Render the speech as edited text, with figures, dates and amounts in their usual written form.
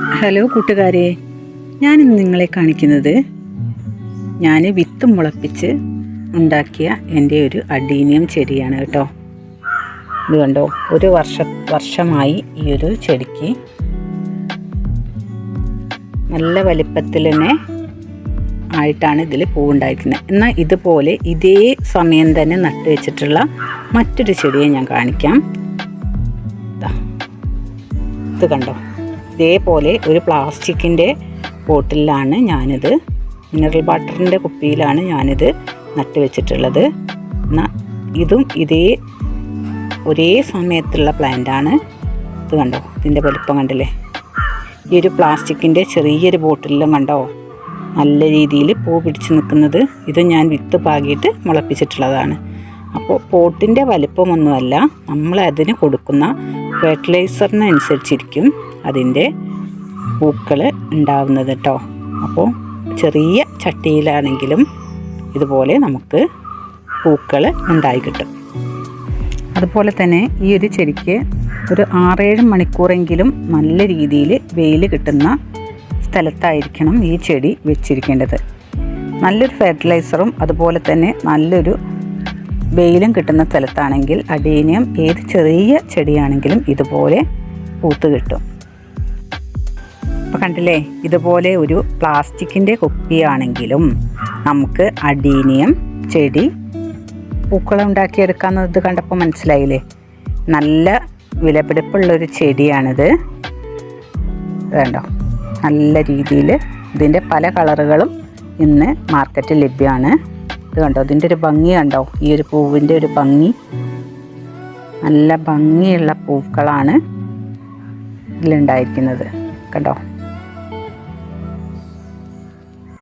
Hello കൂട്ടുകാരെ, ഞാനിന്ന് നിങ്ങളെ കാണിക്കുന്നത് ഞാൻ വിത്ത് മുളപ്പിച്ച് ഉണ്ടാക്കിയ എൻ്റെ ഒരു അഡീനിയം ചെടിയാണ് കേട്ടോ. ഇത് കണ്ടോ, ഒരു വർഷമായി ഈ ഒരു ചെടിക്ക് നല്ല വലിപ്പത്തിൽ തന്നെ ആയിട്ടാണ് ഇതിൽ പൂവുണ്ടായിരിക്കുന്നത്. എന്നാൽ ഇതുപോലെ ഇതേ സമയം തന്നെ നട്ടു വെച്ചിട്ടുള്ള മറ്റൊരു ചെടിയെ ഞാൻ കാണിക്കാം. ഇത് കണ്ടോ, ഇതേപോലെ ഒരു പ്ലാസ്റ്റിക്കിൻ്റെ ബോട്ടിലാണ് ഞാനിത്, മിനറൽ വാട്ടറിൻ്റെ കുപ്പിയിലാണ് ഞാനിത് നട്ട് വെച്ചിട്ടുള്ളത്. എന്നാൽ ഇതും ഒരേ സമയത്തുള്ള പ്ലാന്റാണ്. ഇത് കണ്ടോ, ഇതിൻ്റെ വലിപ്പം കണ്ടില്ലേ? ഈ ഒരു പ്ലാസ്റ്റിക്കിൻ്റെ ചെറിയൊരു ബോട്ടിലും കണ്ടോ നല്ല രീതിയിൽ പൂ പിടിച്ച് നിൽക്കുന്നത്. ഇത് ഞാൻ വിത്ത് പാകിയിട്ട് മുളപ്പിച്ചിട്ടുള്ളതാണ്. അപ്പോൾ പോട്ടിൻ്റെ വലിപ്പമൊന്നുമല്ല, നമ്മൾ അതിന് കൊടുക്കുന്ന ഫെർട്ടിലൈസറിനനുസരിച്ചിരിക്കും അതിൻ്റെ പൂക്കൾ ഉണ്ടാവുന്നത് കേട്ടോ. അപ്പോൾ ചെറിയ ചട്ടിയിലാണെങ്കിലും ഇതുപോലെ നമുക്ക് പൂക്കൾ ഉണ്ടായി കിട്ടും. അതുപോലെ തന്നെ ഈ ഒരു ചെടിക്ക് ഒരു 6-7 മണിക്കൂറെങ്കിലും നല്ല രീതിയിൽ വെയിൽ കിട്ടുന്ന സ്ഥലത്തായിരിക്കണം ഈ ചെടി വെച്ചിരിക്കേണ്ടത്. നല്ലൊരു ഫെർട്ടിലൈസറും അതുപോലെ തന്നെ നല്ലൊരു വെയിലും കിട്ടുന്ന സ്ഥലത്താണെങ്കിൽ അഡീനിയം ഏത് ചെറിയ ചെടിയാണെങ്കിലും ഇതുപോലെ പൂത്ത് കിട്ടും. അപ്പോൾ കണ്ടില്ലേ, ഇതുപോലെ ഒരു പ്ലാസ്റ്റിക്കിൻ്റെ കുപ്പിയാണെങ്കിലും നമുക്ക് അഡീനിയം ചെടി പൂക്കളം ഉണ്ടാക്കിയെടുക്കാമെന്നത് കണ്ടപ്പോൾ മനസ്സിലായില്ലേ? നല്ല വിലപിടിപ്പുള്ളൊരു ചെടിയാണിത്. വേണ്ടോ, നല്ല രീതിയിൽ ഇതിൻ്റെ പല കളറുകളും ഇന്ന് മാർക്കറ്റിൽ ലഭ്യമാണ്. ഇത് കണ്ടോ, ഇതിൻ്റെ ഒരു ഭംഗി കണ്ടോ, ഈ ഒരു പൂവിൻ്റെ ഒരു ഭംഗി, നല്ല ഭംഗിയുള്ള പൂക്കളാണ് ഇതിലുണ്ടായിരിക്കുന്നത് കണ്ടോ.